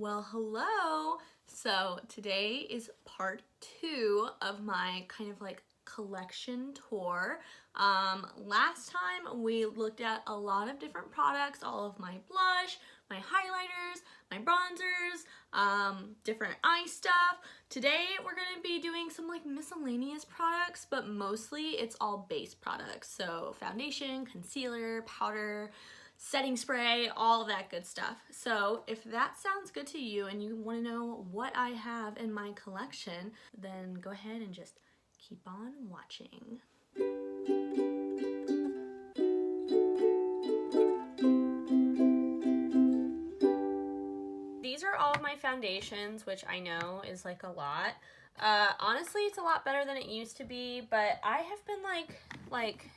Well, hello! So today is part 2 of my kind of like collection tour. Last time we looked at a lot of different products, all of my blush, my highlighters, my bronzers, different eye stuff. Today we're going to be doing some like miscellaneous products, but mostly it's all base products. So foundation, concealer, powder, setting spray, all of that good stuff. So if that sounds good to you and you want to know what I have in my collection, then go ahead and just keep on watching. These are all of my foundations, which I know is like a lot. Honestly, it's a lot better than it used to be, but I have been like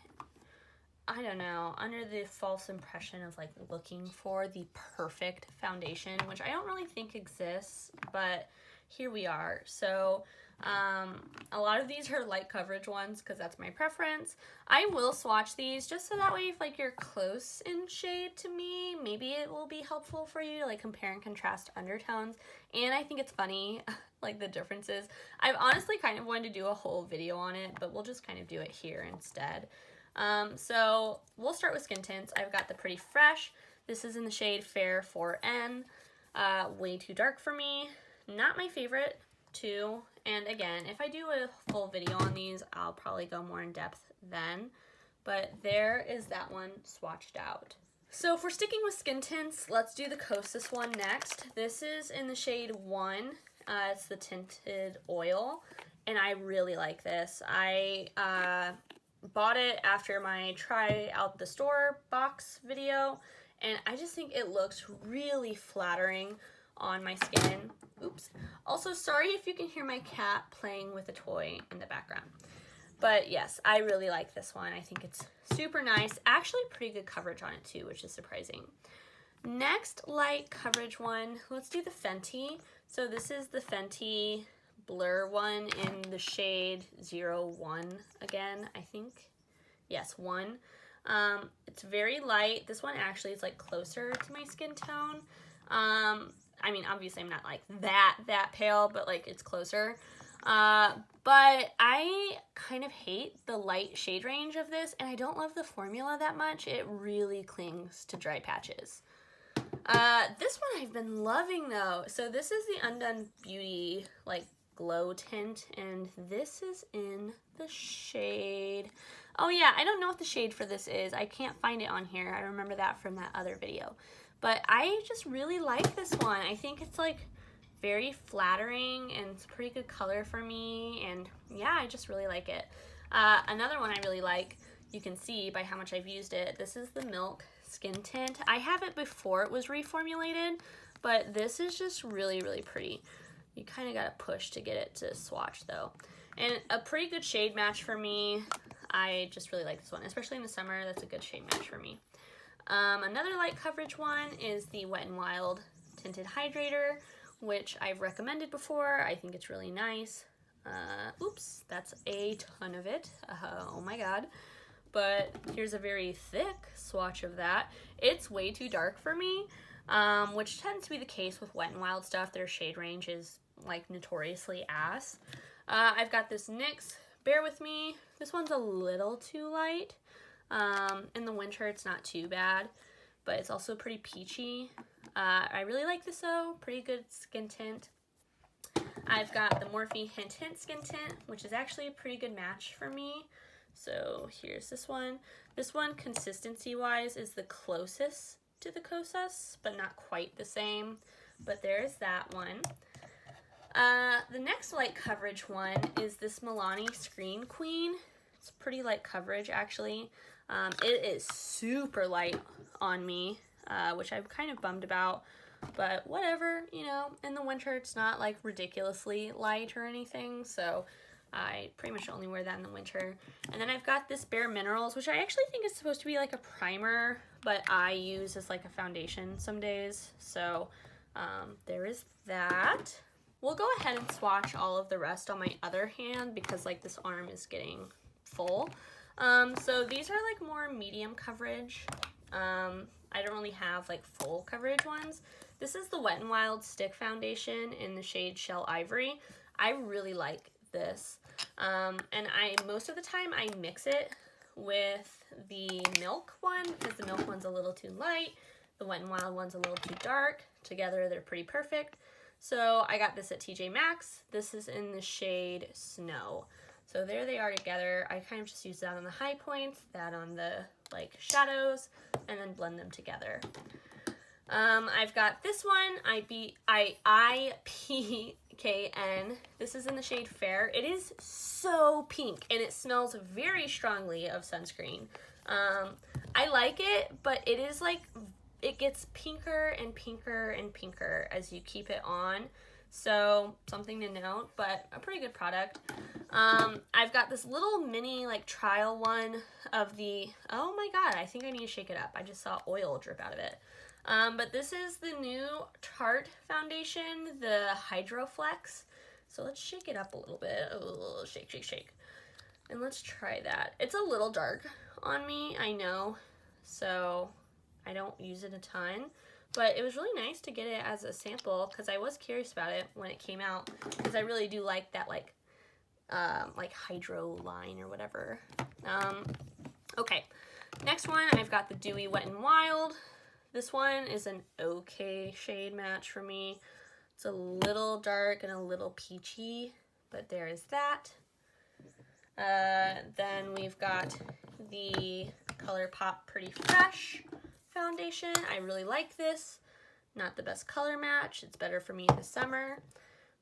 I don't know, under the false impression of like looking for the perfect foundation, which I don't really think exists, but here we are. So a lot of these are light coverage ones because that's my preference. I will swatch these just so that way if like you're close in shade to me, maybe it will be helpful for you to like compare and contrast undertones. And I think it's funny, like the differences. I've honestly kind of wanted to do a whole video on it, but we'll just kind of do it here instead. So we'll start with skin tints. I've got the Pretty Fresh. This is in the shade Fair 4N. Way too dark for me. Not my favorite too. And again, if I do a full video on these, I'll probably go more in depth then. But there is that one swatched out. So if we're sticking with skin tints, let's do the Kosas one next. This is in the shade 1. It's the Tinted Oil. And I really like this. I bought it after my try out the store box video, and I just think it looks really flattering on my skin. Oops. Also, sorry if you can hear my cat playing with a toy in the background. But yes, I really like this one. I think it's super nice. Actually, pretty good coverage on it too, which is surprising. Next light coverage one, let's do the Fenty. So this is the Fenty Blur One in the shade 01 again, I think. Yes, 1. It's very light. This one actually is like closer to my skin tone. I mean, obviously I'm not like that pale, but like it's closer. But I kind of hate the light shade range of this, and I don't love the formula that much. It really clings to dry patches. This one I've been loving though. So this is the Undone Beauty like glow tint, and this is in the shade, oh yeah, I don't know what the shade for this is. I can't find it on here. I remember that from that other video, but I just really like this one. I think it's like very flattering and it's a pretty good color for me, and yeah, I just really like it. Another one I really like, you can see by how much I've used it, this is the Milk Skin Tint. I have it before it was reformulated, but this is just really pretty. You kind of got to push to get it to swatch though. And a pretty good shade match for me. I just really like this one, especially in the summer. That's a good shade match for me. Another light coverage one is the Wet and Wild Tinted Hydrator, which I've recommended before. I think it's really nice. Oops, that's a ton of it. Oh my god. But here's a very thick swatch of that. It's way too dark for me, which tends to be the case with Wet and Wild stuff. Their shade range is like notoriously ass. I've got this NYX Bear With Me. This one's a little too light. In the winter it's not too bad, but it's also pretty peachy. I really like this though. Pretty good skin tint. I've got the Morphe Hint Skin Tint, which is actually a pretty good match for me. So here's this one. This one, consistency wise, is the closest to the Kosas, but not quite the same. But there's that one. The next light coverage one is this Milani Screen Queen. It's pretty light coverage actually. It is super light on me, which I'm kind of bummed about, but whatever, you know, in the winter it's not like ridiculously light or anything, so I pretty much only wear that in the winter. And then I've got this Bare Minerals, which I actually think is supposed to be like a primer, but I use as like a foundation some days, so there is that. We'll go ahead and swatch all of the rest on my other hand because like this arm is getting full. So these are like more medium coverage. I don't really have like full coverage ones. This is the Wet n Wild Stick Foundation in the shade Shell Ivory. I really like this. And most of the time I mix it with the Milk one because the Milk one's a little too light. The Wet n Wild one's a little too dark. Together they're pretty perfect. So I got this at TJ Maxx. This is in the shade Snow. So there they are together. I kind of just use that on the high points, that on the like shadows, and then blend them together. I've got this one, IPKN. This is in the shade Fair. It is so pink, and it smells very strongly of sunscreen. I like it, but it is like, it gets pinker and pinker and pinker as you keep it on. So something to note, but a pretty good product. I've got this little mini like trial one of the, oh my god, I think I need to shake it up. I just saw oil drip out of it. But this is the new Tarte foundation, the Hydroflex. So let's shake it up a little bit. Oh, shake, shake, shake. And let's try that. It's a little dark on me, I know. So I don't use it a ton. But it was really nice to get it as a sample because I was curious about it when it came out. Because I really do like that like hydro line or whatever. Okay, next one, I've got the Dewy Wet and Wild. This one is an okay shade match for me. It's a little dark and a little peachy, but there is that. Then we've got the Colourpop Pretty Fresh foundation. I really like this. Not the best color match. It's better for me in the summer.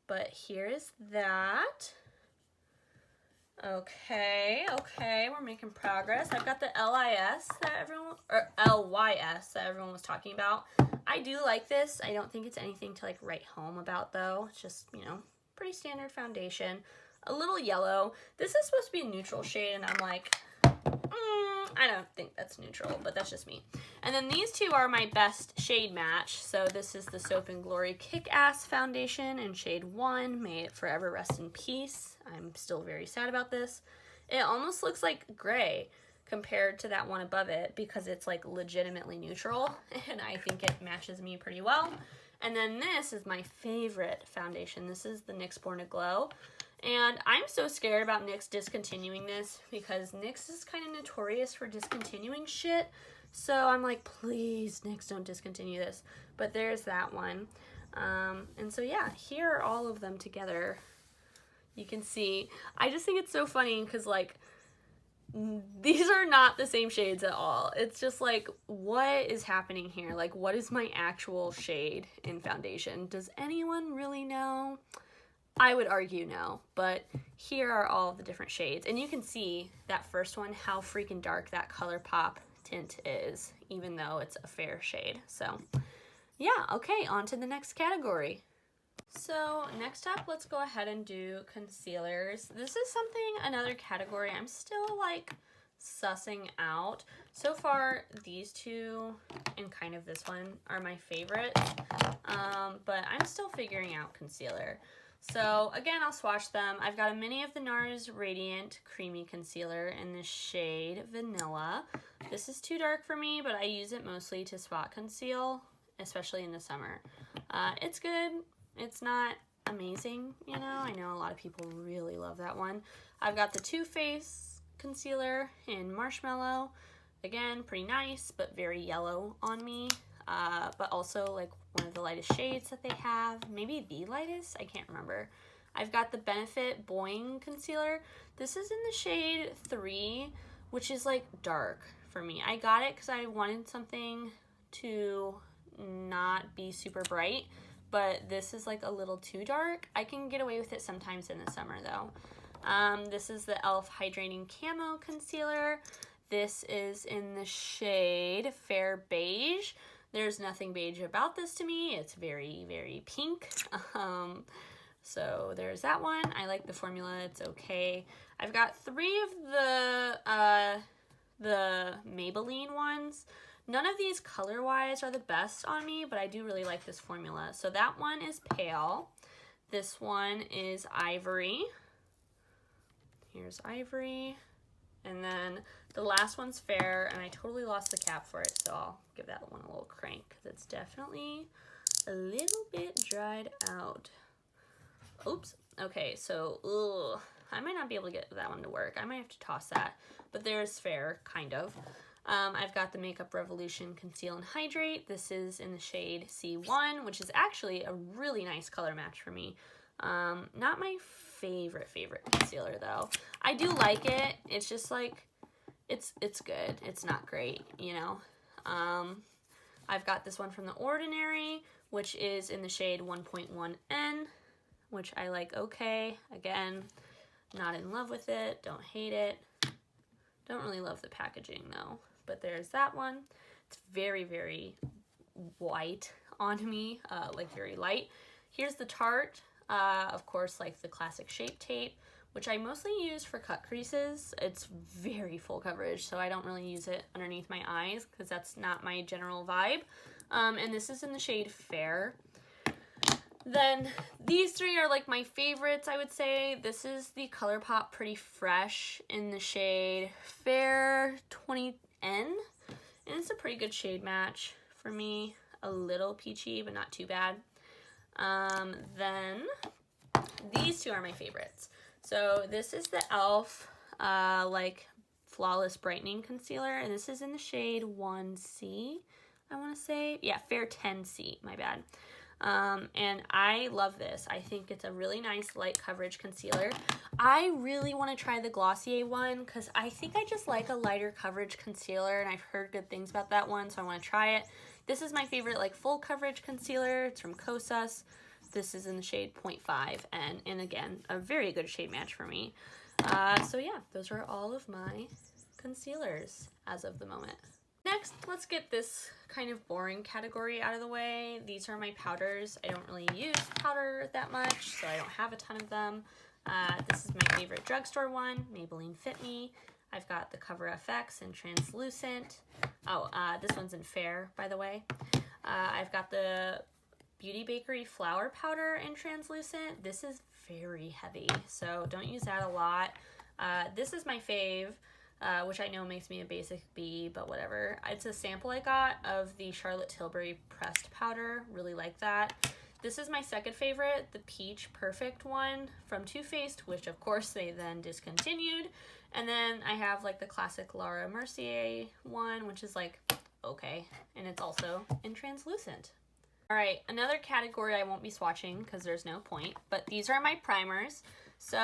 But here is that. Okay, we're making progress. I've got the LYS that everyone was talking about. I do like this. I don't think it's anything to like write home about though. It's just, you know, pretty standard foundation. A little yellow. This is supposed to be a neutral shade and I'm like, I don't think that's neutral, but that's just me. And then these two are my best shade match. So this is the Soap & Glory Kick-Ass Foundation in shade 1. May it forever rest in peace. I'm still very sad about this. It almost looks like gray compared to that one above it because it's like legitimately neutral. And I think it matches me pretty well. And then this is my favorite foundation. This is the Nyx Borna Glow. And I'm so scared about NYX discontinuing this because NYX is kind of notorious for discontinuing shit. So I'm like, please, NYX, don't discontinue this. But there's that one. And so yeah, here are all of them together. You can see. I just think it's so funny because like, these are not the same shades at all. It's just like, what is happening here? Like, what is my actual shade in foundation? Does anyone really know? I would argue no, but here are all of the different shades. And you can see that first one, how freaking dark that Colourpop tint is, even though it's a fair shade. So yeah, okay, on to the next category. So next up, let's go ahead and do concealers. This is another category I'm still like sussing out. So far, these two and kind of this one are my favorites, but I'm still figuring out concealer. So again, I'll swatch them. I've got a mini of the Nars Radiant Creamy Concealer in the shade Vanilla. This is too dark for me, but I use it mostly to spot conceal, especially in the summer. It's good. It's not amazing, you know. I know a lot of people really love that one. I've got the Too Faced Concealer in Marshmallow. Again, pretty nice, but very yellow on me. But also like one of the lightest shades that they have. Maybe the lightest? I can't remember. I've got the Benefit Boing Concealer. This is in the shade 3, which is like dark for me. I got it because I wanted something to not be super bright, but this is like a little too dark. I can get away with it sometimes in the summer though. This is the e.l.f. Hydrating Camo Concealer. This is in the shade Fair Beige. There's nothing beige about this to me. It's very, very pink. So there's that one. I like the formula. It's okay. I've got 3 of the Maybelline ones. None of these color-wise are the best on me, but I do really like this formula. So that one is Pale. This one is Ivory. Here's Ivory. And then the last one's Fair, and I totally lost the cap for it, so I'll give that one a little crank because it's definitely a little bit dried out. Oops. Okay, so, I might not be able to get that one to work. I might have to toss that, but there's fair, kind of. I've got the Makeup Revolution Conceal and Hydrate. This is in the shade C1, which is actually a really nice color match for me. Not my favorite concealer, though. I do like it. It's just like, it's good. It's not great, you know. I've got this one from The Ordinary, which is in the shade 1.1N, which I like okay. Again, not in love with it. Don't hate it. Don't really love the packaging, though. But there's that one. It's very, very white on me, like very light. Here's the Tarte, of course, like the classic Shape Tape, which I mostly use for cut creases. It's very full coverage, so I don't really use it underneath my eyes because that's not my general vibe. And this is in the shade Fair. Then these three are like my favorites, I would say. This is the Colourpop Pretty Fresh in the shade Fair 20N. And it's a pretty good shade match for me. A little peachy, but not too bad. Then these two are my favorites. So this is the e.l.f. Like Flawless Brightening Concealer. And this is in the shade 1C, I want to say. Yeah, Fair 10C, my bad. And I love this. I think it's a really nice light coverage concealer. I really want to try the Glossier one because I think I just like a lighter coverage concealer, and I've heard good things about that one, so I want to try it. This is my favorite like full coverage concealer. It's from Kosas. This is in the shade 0.5, and again, a very good shade match for me. So yeah, those are all of my concealers as of the moment. Next, let's get this kind of boring category out of the way. These are my powders. I don't really use powder that much, so I don't have a ton of them. This is my favorite drugstore one, Maybelline Fit Me. I've got the Cover FX in Translucent. Oh, this one's in Fair, by the way. I've got the Beauty Bakery Flour Powder in Translucent. This is very heavy, so don't use that a lot. This is my fave. Which I know makes me a basic B, but whatever. It's a sample I got of the Charlotte Tilbury pressed powder. Really like that. This is my second favorite, the Peach Perfect one from Too Faced, which of course they then discontinued. And then I have like the classic Laura Mercier one, which is like okay, and it's also in Translucent. Alright, another category I won't be swatching because there's no point, but these are my primers. So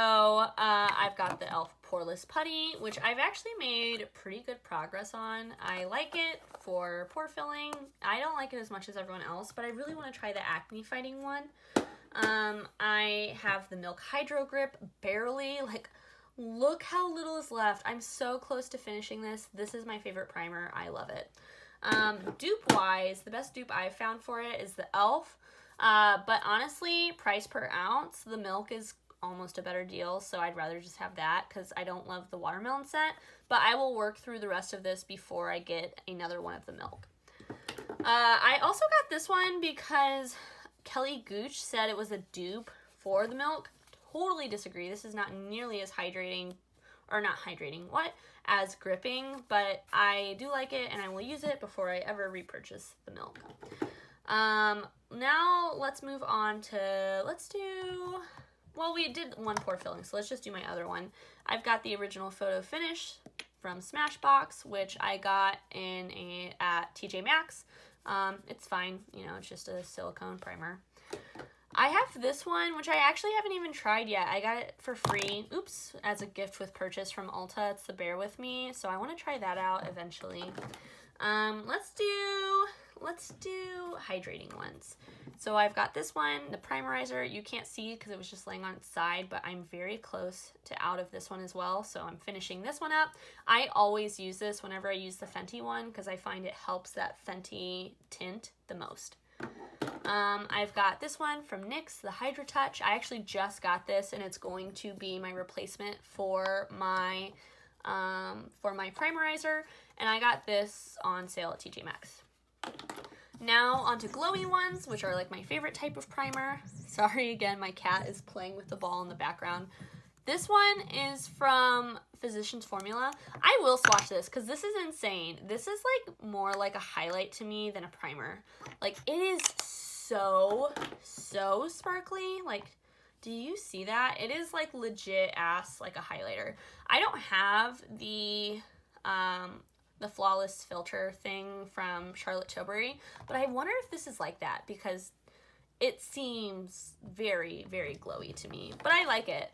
I've got the e.l.f. Poreless Putty, which I've actually made pretty good progress on. I like it for pore filling. I don't like it as much as everyone else, but I really want to try the acne fighting one. I have the Milk Hydro Grip, barely. Like, look how little is left. I'm so close to finishing this. This is my favorite primer. I love it. Dupe-wise, the best dupe I've found for it is the e.l.f. But honestly, price per ounce, the Milk is almost a better deal, so I'd rather just have that because I don't love the watermelon scent, but I will work through the rest of this before I get another one of the Milk. I also got this one because Kelly Gooch said it was a dupe for the Milk. Totally disagree. This is not nearly as hydrating, or not hydrating, what? As gripping, but I do like it and I will use it before I ever repurchase the Milk. Now let's move on to, well, we did one pore filling, so let's just do my other one. I've got the Original Photo Finish from Smashbox, which I got at TJ Maxx. It's fine, you know, it's just a silicone primer. I have this one, which I actually haven't even tried yet. I got it for free, oops, as a gift with purchase from Ulta. It's the Bear With Me, so I want to try that out eventually. Let's do hydrating ones. So I've got this one, the primerizer. You can't see because it was just laying on its side, but I'm very close to out of this one as well, so I'm finishing this one up. I always use this whenever I use the Fenty one because I find it helps that Fenty tint the most. I've got this one from NYX, the Hydra Touch. I actually just got this, and it's going to be my replacement for my primerizer, and I got this on sale at TJ Maxx. Now onto glowy ones, which are like my favorite type of primer. Sorry again, my cat is playing with the ball in the background. This one is from Physicians Formula. I will swatch this because this is insane. This is like more like a highlight to me than a primer. Like, it is so sparkly. Like, do you see that? It is like legit ass like a highlighter. I don't have the flawless filter thing from Charlotte Tilbury, but I wonder if this is like that because it seems very glowy to me, but I like it.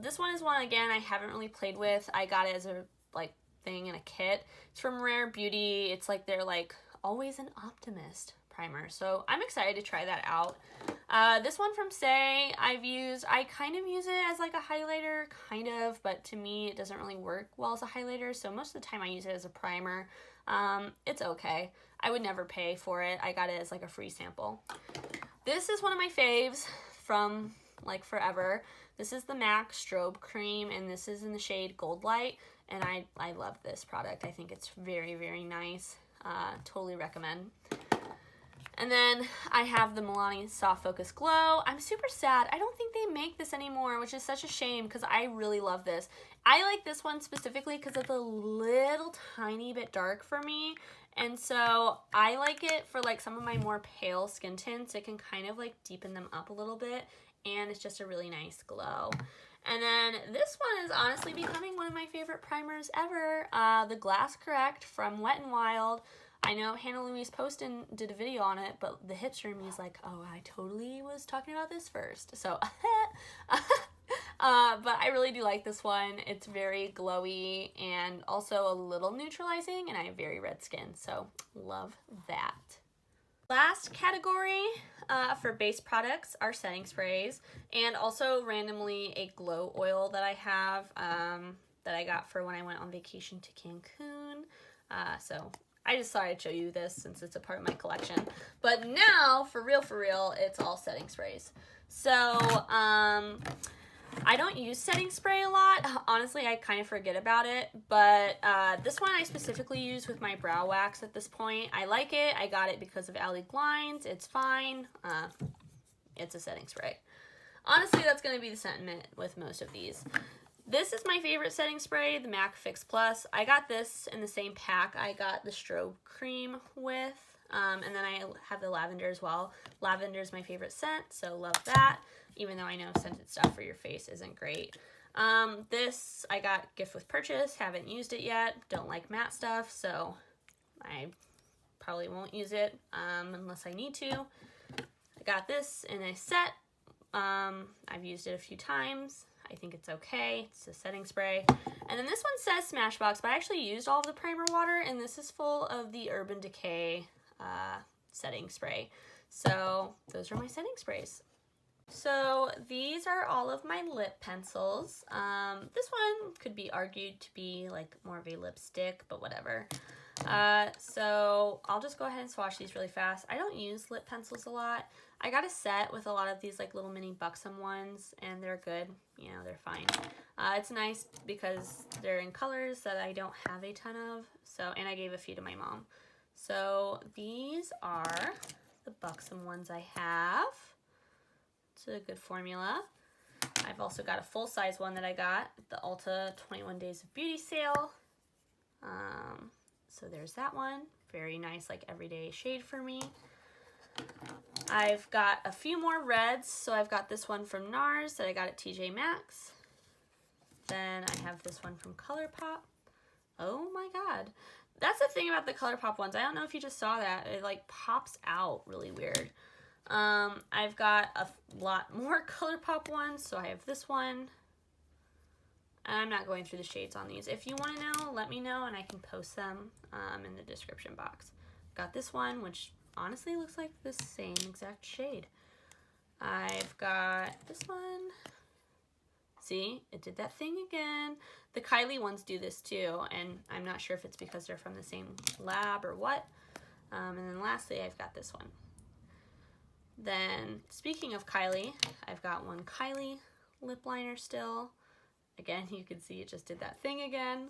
This one is one, again, I haven't really played with. I got it as a like thing in a kit. It's from Rare Beauty. It's like they're like Always an Optimist primer, so I'm excited to try that out. This one from Say I kind of use it as like a highlighter, kind of, but to me it doesn't really work well as a highlighter, so most of the time I use it as a primer. It's okay. I would never pay for it. I got it as like a free sample. This is one of my faves from like forever. This is the MAC Strobe Cream, and this is in the shade Gold Light, and I love this product. I think it's very nice. Totally recommend. And then I have the Milani Soft Focus Glow. I'm super sad. I don't think they make this anymore, which is such a shame because I really love this. I like this one specifically because it's a little tiny bit dark for me. And so I like it for like some of my more pale skin tints. It can kind of like deepen them up a little bit, and it's just a really nice glow. And then this one is honestly becoming one of my favorite primers ever. The Glass Correct from Wet n Wild. I know Hannah Louise posted did a video on it, but the hipster in me is like, oh, I totally was talking about this first. So, but I really do like this one. It's very glowy and also a little neutralizing, and I have very red skin, so love that. Last category for base products are setting sprays, and also randomly a glow oil that I have that I got for when I went on vacation to Cancun. So I just thought I'd show you this since it's a part of my collection. But now, for real, it's all setting sprays. So, I don't use setting spray a lot. Honestly, I kind of forget about it. But this one I specifically use with my brow wax at this point. I like it. I got it because of algae lines. It's fine. It's a setting spray. Honestly, that's going to be the sentiment with most of these. This is my favorite setting spray, the MAC Fix Plus. I got this in the same pack I got the Strobe Cream with, and then I have the lavender as well. Lavender is my favorite scent, so love that, even though I know scented stuff for your face isn't great. This I got gift with purchase, haven't used it yet, don't like matte stuff, so I probably won't use it unless I need to. I got this in a set. I've used it a few times. I think it's okay. It's a setting spray. And then this one says Smashbox, but I actually used all of the primer water, and this is full of the Urban Decay setting spray. So those are my setting sprays. So these are all of my lip pencils. This one could be argued to be like more of a lipstick, but whatever. So I'll just go ahead and swatch these really fast. I don't use lip pencils a lot. I got a set with a lot of these like little mini buxom ones, and they're good. You know, they're fine. It's nice because they're in colors that I don't have a ton of. So, and I gave a few to my mom. So these are the buxom ones I have. It's a good formula. I've also got a full-size one that I got at the Ulta 21 Days of Beauty sale. So there's that one. Very nice, like everyday shade for me. I've got a few more reds. So I've got this one from Nars that I got at TJ Maxx. Then I have this one from Colourpop. Oh my god. That's the thing about the Colourpop ones. I don't know if you just saw that. It like pops out really weird. I've got a lot more Colourpop ones. So I have this one. I'm not going through the shades on these. If you want to know, let me know and I can post them in the description box. Got this one, which honestly looks like the same exact shade. I've got this one. See, it did that thing again. The Kylie ones do this too, and I'm not sure if it's because they're from the same lab or what. And then lastly, I've got this one. Then, speaking of Kylie, I've got one Kylie lip liner still. Again, you can see it just did that thing again.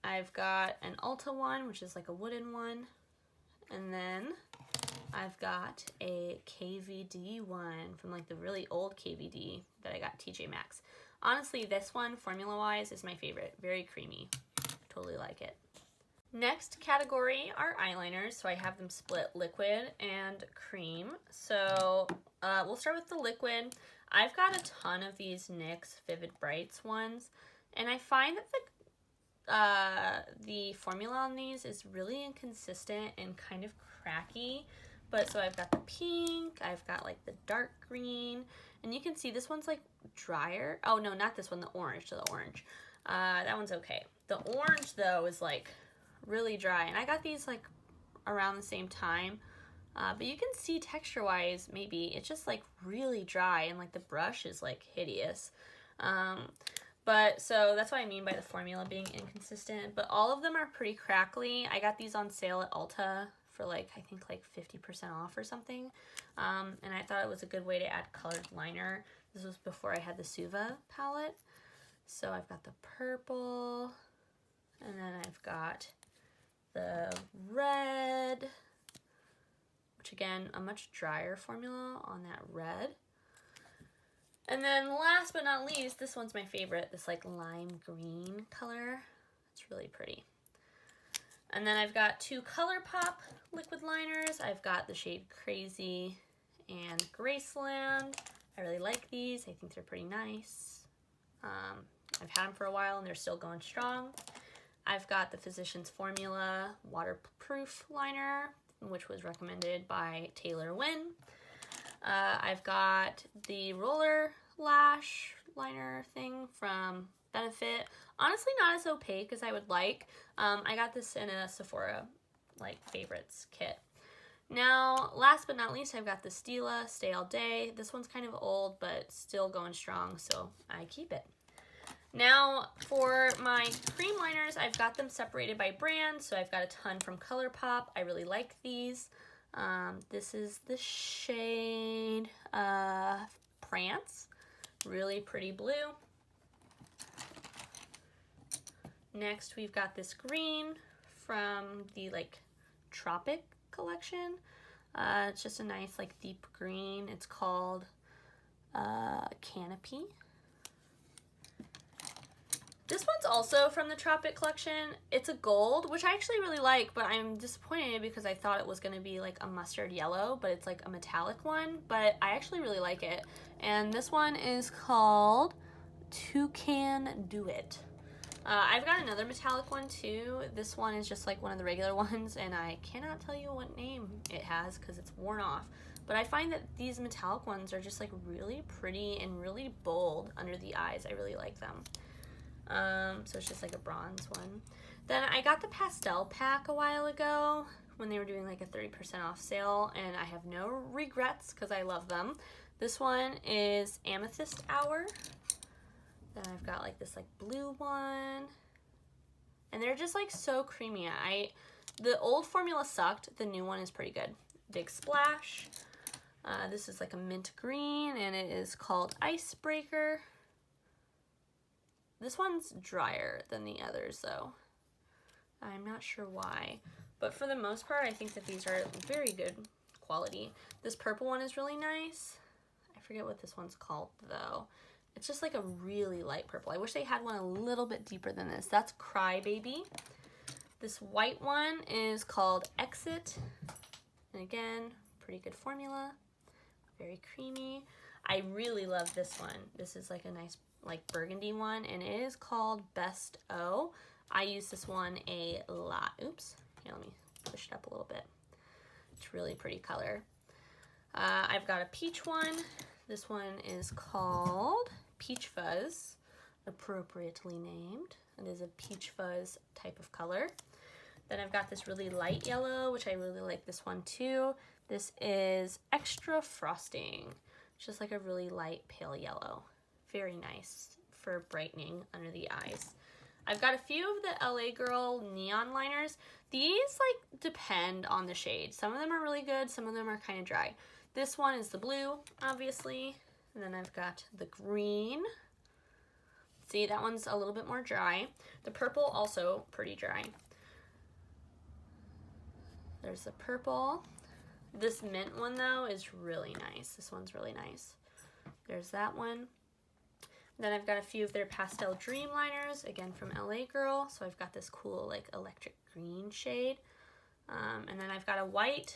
I've got an Ulta one, which is like a wooden one. And then I've got a KVD one from like the really old KVD that I got TJ Maxx. Honestly, this one, formula-wise, is my favorite. Very creamy. Totally like it. Next category are eyeliners, so I have them split liquid and cream. So we'll start with the liquid. I've got a ton of these NYX Vivid Brights ones, and I find that the formula on these is really inconsistent and kind of cracky. But so I've got the pink, I've got like the dark green, and you can see this one's like drier. Oh no, not this one, the orange, so the orange. That one's okay. The orange though is like really dry, and I got these like around the same time, but you can see texture wise maybe it's just like really dry, and like the brush is like hideous. But so that's what I mean by the formula being inconsistent, but all of them are pretty crackly. I got these on sale at Ulta for like I think like 50% off or something, and I thought it was a good way to add colored liner. This was before I had the Suva palette. So I've got the purple, and then I've got the red, which again, a much drier formula on that red. And then last but not least, this one's my favorite, this like lime green color. It's really pretty. And then I've got two Colourpop liquid liners. I've got the shade Crazy and Graceland. I really like these. I think they're pretty nice. I've had them for a while and they're still going strong. I've got the Physicians Formula waterproof liner, which was recommended by Taylor Wynn. I've got the roller lash liner thing from Benefit. Honestly, not as opaque as I would like. I got this in a Sephora like favorites kit. Now, last but not least, I've got the Stila Stay All Day. This one's kind of old, but still going strong, so I keep it. Now, for my cream liners, I've got them separated by brand, so I've got a ton from Colourpop. I really like these. This is the shade Prance. Really pretty blue. Next, we've got this green from the like Tropic collection. It's just a nice like deep green. It's called Canopy. This one's also from the Tropic collection. It's a gold, which I actually really like, but I'm disappointed because I thought it was going to be like a mustard yellow, but it's like a metallic one, but I actually really like it. And this one is called Toucan Do It. I've got another metallic one too. This one is just like one of the regular ones, and I cannot tell you what name it has because it's worn off. But I find that these metallic ones are just like really pretty and really bold under the eyes. I really like them. So it's just like a bronze one. Then I got the pastel pack a while ago when they were doing like a 30% off sale, and I have no regrets because I love them. This one is Amethyst Hour. Then I've got like this like blue one, and they're just like so creamy. The old formula sucked. The new one is pretty good. Big Splash. This is like a mint green, and it is called Icebreaker. This one's drier than the others though. I'm not sure why, but for the most part, I think that these are very good quality. This purple one is really nice. I forget what this one's called though. It's just like a really light purple. I wish they had one a little bit deeper than this. That's Cry Baby. This white one is called Exit. And again, pretty good formula. Very creamy. I really love this one. This is like a nice like burgundy one, and it is called Best O. I use this one a lot. Oops. Here, let me push it up a little bit. It's really pretty color. I've got a peach one. This one is called Peach Fuzz, appropriately named. It is a peach fuzz type of color. Then I've got this really light yellow, which I really like this one too. This is Extra Frosting. It's just like a really light pale yellow. Very nice for brightening under the eyes. I've got a few of the LA Girl neon liners. These like depend on the shade. Some of them are really good, some of them are kind of dry. This one is the blue, obviously. And then I've got the green. See, that one's a little bit more dry. The purple also pretty dry. There's the purple. This mint one though is really nice. This one's really nice. There's that one. Then I've got a few of their Pastel Dreamliners, again from LA Girl. So I've got this cool like electric green shade. And then I've got a white.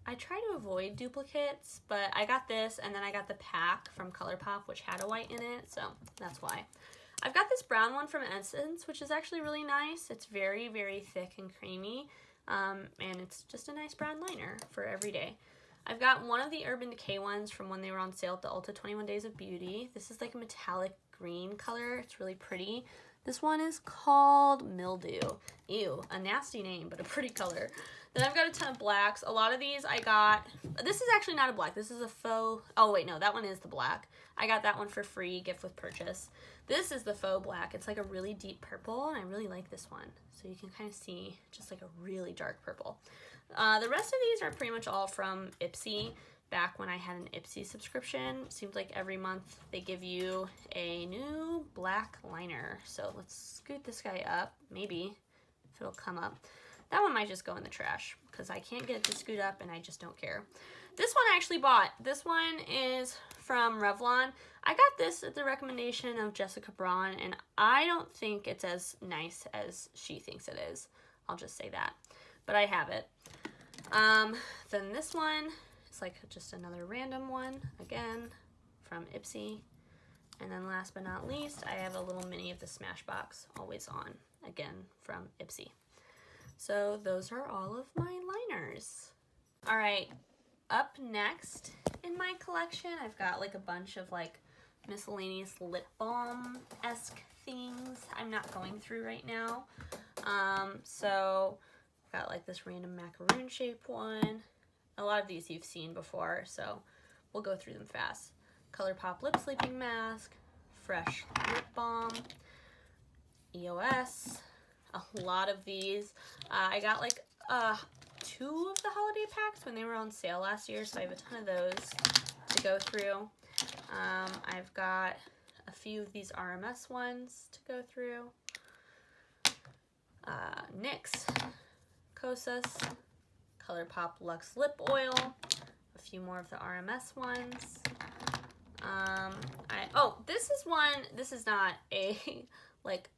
I try to avoid duplicates, but I got this, and then I got the pack from Colourpop, which had a white in it, so that's why. I've got this brown one from Essence, which is actually really nice. It's very, very thick and creamy, and it's just a nice brown liner for every day. I've got one of the Urban Decay ones from when they were on sale at the Ulta 21 Days of Beauty. This is like a metallic green color. It's really pretty. This one is called Mildew. Ew, a nasty name, but a pretty color. Then I've got a ton of blacks. A lot of these I got, this is actually not a black. This is a faux, oh wait, no, that one is the black. I got that one for free, gift with purchase. This is the faux black. It's like a really deep purple, and I really like this one. So you can kind of see just like a really dark purple. The rest of these are pretty much all from Ipsy. Back when I had an Ipsy subscription, it seems like every month they give you a new black liner. So let's scoot this guy up, maybe if it'll come up. That one might just go in the trash because I can't get it to scoot up and I just don't care. This one I actually bought. This one is from Revlon. I got this at the recommendation of Jessica Braun, and I don't think it's as nice as she thinks it is. I'll just say that. But I have it. Then this one is like just another random one, again, from Ipsy. And then last but not least, I have a little mini of the Smashbox, Always On, again, from Ipsy. So those are all of my liners. All right, up next in my collection, I've got like a bunch of like miscellaneous lip balm-esque things I'm not going through right now. So I've got like this random macaroon shaped one. A lot of these you've seen before, so we'll go through them fast. Colourpop Lip Sleeping Mask, Fresh Lip Balm, EOS, a lot of these. I got like 2 of the holiday packs when they were on sale last year, so I have a ton of those to go through. I've got a few of these RMS ones to go through. NYX, Kosas, Colourpop Luxe Lip Oil, a few more of the RMS ones. This is not a like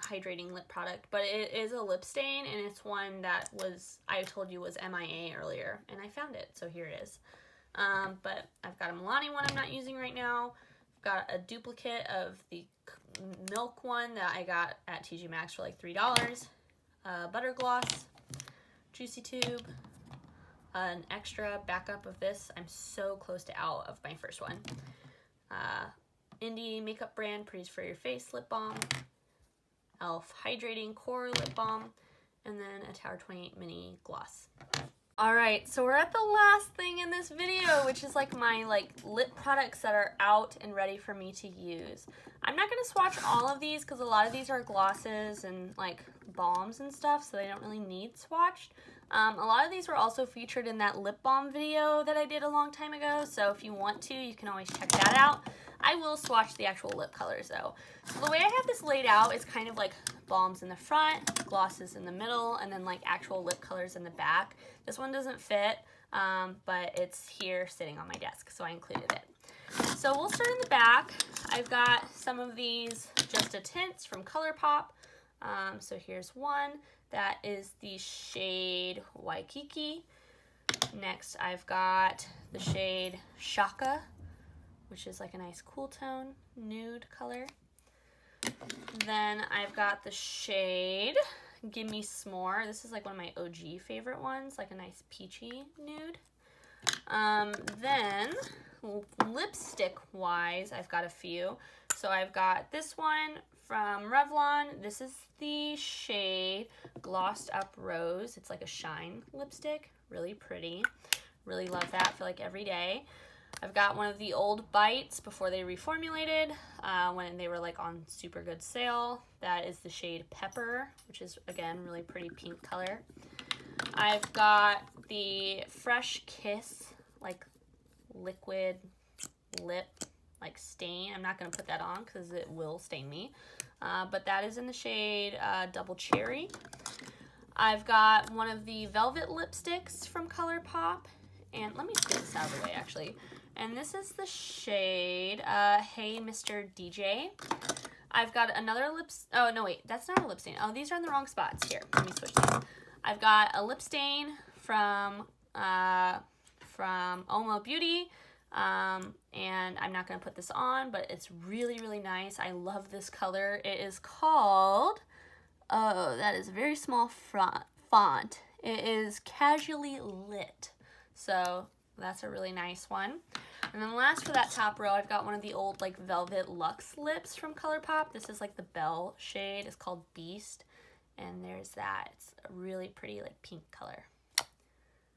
hydrating lip product, but it is a lip stain, and it's one that I told you was MIA earlier, and I found it, so here it is. But I've got a Milani one I'm not using right now. I've got a duplicate of the milk one that I got at TJ Maxx for like $3. Butter gloss, Juicy Tube, an extra backup of this. I'm so close to out of my first one. Indie makeup brand Pretty's for Your Face lip balm, e.l.f. Hydrating Core lip balm, and then a Tower 28 mini gloss. Alright, so we're at the last thing in this video, which is like my lip products that are out and ready for me to use. I'm not going to swatch all of these because a lot of these are glosses and like balms and stuff, so they don't really need swatched. A lot of these were also featured in that lip balm video that I did a long time ago, so if you want to, you can always check that out. I will swatch the actual lip colors though. So the way I have this laid out is kind of like balms in the front, glosses in the middle, and then like actual lip colors in the back. This one doesn't fit, but it's here sitting on my desk, so I included it. So we'll start in the back. I've got some of these Just a Tints from Colourpop. So here's one. That is the shade Waikiki. Next, I've got the shade Shaka, which is like a nice cool tone, nude color. Then I've got the shade Gimme S'more. This is like one of my OG favorite ones, like a nice peachy nude. Then lipstick wise, I've got a few. So I've got this one from Revlon. This is the shade Glossed Up Rose. It's like a shine lipstick, really pretty. Really love that for like every day. I've got one of the old Bites before they reformulated, when they were like on super good sale. That is the shade Pepper, which is again really pretty pink color. I've got the Fresh Kiss like liquid lip like stain. I'm not going to put that on because it will stain me, but that is in the shade Double Cherry. I've got one of the Velvet lipsticks from Colourpop And let me scoot this out of the way, actually. And this is the shade, Hey Mr. DJ. I've got another oh, no, wait, that's not a lip stain. Oh, these are in the wrong spots. Here, let me switch these. I've got a lip stain from Omo Beauty. And I'm not going to put this on, but it's really, really nice. I love this color. It is called, oh, that is a very small font. It is Casually Lit. So that's a really nice one. And then last for that top row, I've got one of the old like Velvet Luxe lips from Colourpop. This is like the Belle shade. It's called Beast. And there's that. It's a really pretty like pink color.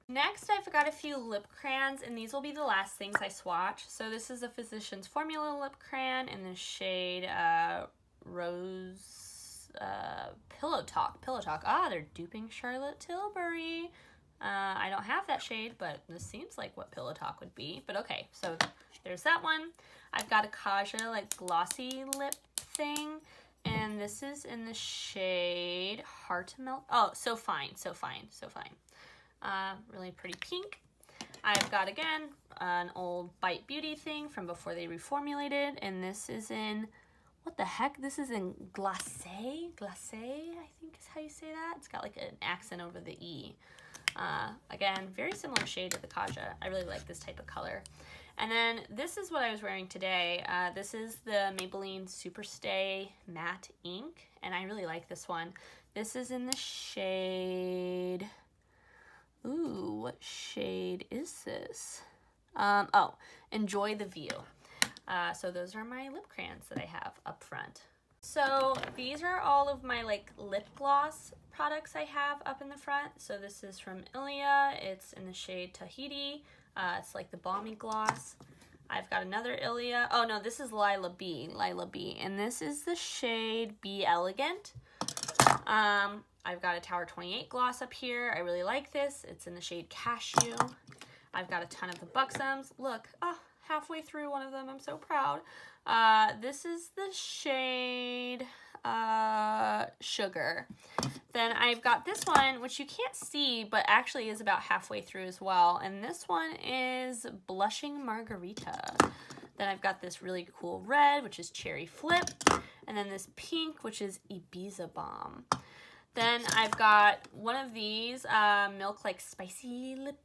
Next, I've got a few lip crayons, and these will be the last things I swatch. So this is a Physicians Formula lip crayon in the shade Rose Pillow Talk. Ah, they're duping Charlotte Tilbury. I don't have that shade, but this seems like what Pillow Talk would be. But okay, so there's that one. I've got a Kaja like glossy lip thing, and this is in the shade Heart Melt. Oh, so fine. Really pretty pink. I've got, again, an old Bite Beauty thing from before they reformulated, and this is in, what the heck? This is in Glacé, I think is how you say that. It's got like an accent over the E. Again, very similar shade to the Kaja. I really like this type of color. And then this is what I was wearing today. This is the Maybelline Super Stay Matte Ink, and I really like this one. This is in the shade... Ooh, what shade is this? Oh, Enjoy the View. So those are my lip crayons that I have up front. So these are all of my like lip gloss products I have up in the front. So this is from Ilia. It's in the shade Tahiti. It's like the balmy gloss. I've got another Ilia. Oh no, this is Lila B. And this is the shade Be Elegant. I've got a Tower 28 gloss up here. I really like this. It's in the shade Cashew. I've got a ton of the Buxoms. Look, oh, halfway through one of them. I'm so proud. This is the shade Sugar. Then I've got this one, which you can't see, but actually is about halfway through as well. And this one is Blushing Margarita. Then I've got this really cool red, which is Cherry Flip. And then this pink, which is Ibiza Bomb. Then I've got one of these Milk Like Spicy lip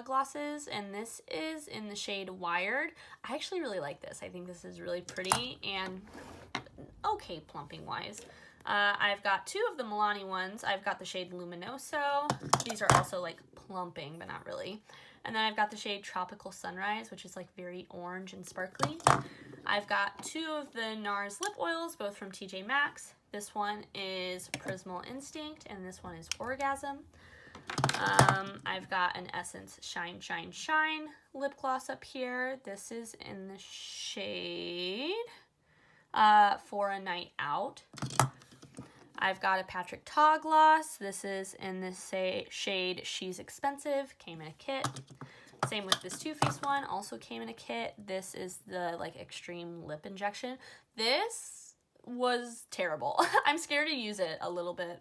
glosses, and this is in the shade Wired. I actually really like this. I think this is really pretty and okay plumping wise. I've got two of the Milani ones. I've got the shade Luminoso. These are also like plumping, but not really. And then I've got the shade Tropical Sunrise, which is like very orange and sparkly. I've got two of the Nars Lip Oils, both from TJ Maxx. This one is Prismal Instinct, and this one is Orgasm. I've got an Essence Shine Shine Shine lip gloss up here. This is in the shade For a Night Out. I've got a Patrick Ta gloss. This is in the shade She's Expensive. Came in a kit. Same with this Too Faced one. Also came in a kit. This is the like extreme lip injection. This was terrible. I'm scared to use it a little bit.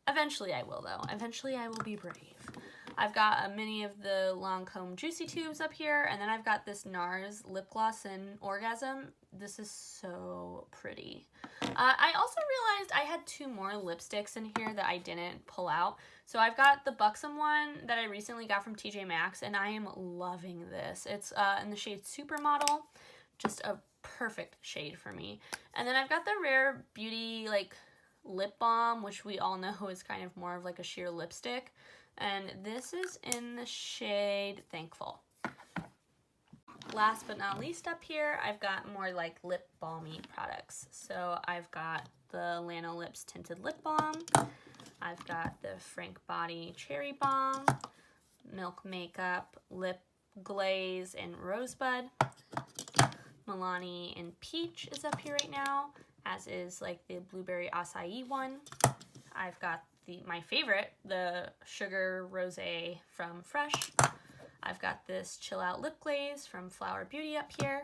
Eventually I will though. Eventually I will be brave. I've got a mini of the Lancome Juicy Tubes up here, and then I've got this Nars lip gloss in Orgasm. This is so pretty. I also realized I had two more lipsticks in here that I didn't pull out. So I've got the Buxom one that I recently got from TJ Maxx, and I am loving this. It's in the shade Supermodel. Just a perfect shade for me. And then I've got the Rare Beauty like lip balm, which we all know is kind of more of like a sheer lipstick. And this is in the shade Thankful. Last but not least up here, I've got more like lip balmy products. So I've got the Lano Lips Tinted Lip Balm. I've got the Frank Body Cherry Balm, Milk Makeup Lip Glaze in Rosebud. Milani in Peach is up here right now, as is like the Blueberry Acai one. I've got my favorite, the Sugar Rosé from Fresh. I've got this Chill Out Lip Glaze from Flower Beauty up here.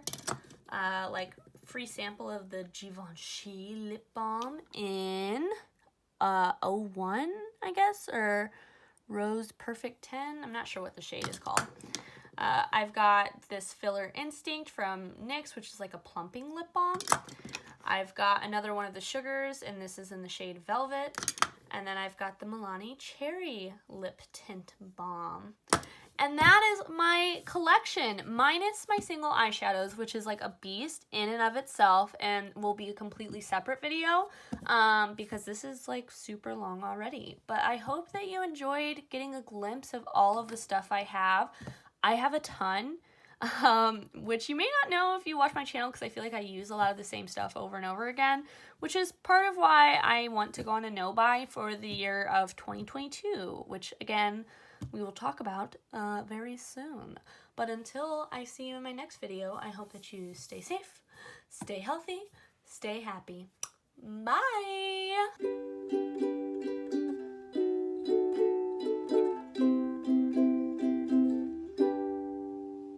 Like free sample of the Givenchy lip balm in 01, I guess, or Rose Perfect 10. I'm not sure what the shade is called. I've got this Filler Instinct from NYX, which is like a plumping lip balm. I've got another one of the sugars, and this is in the shade Velvet. And then I've got the Milani Cherry Lip Tint Balm. And that is my collection, minus my single eyeshadows, which is like a beast in and of itself and will be a completely separate video because this is like super long already. But I hope that you enjoyed getting a glimpse of all of the stuff I have. I have a ton, which you may not know if you watch my channel because I feel like I use a lot of the same stuff over and over again, which is part of why I want to go on a no-buy for the year of 2022, which again, we will talk about very soon. But until I see you in my next video, I hope that you stay safe, stay healthy, stay happy. Bye!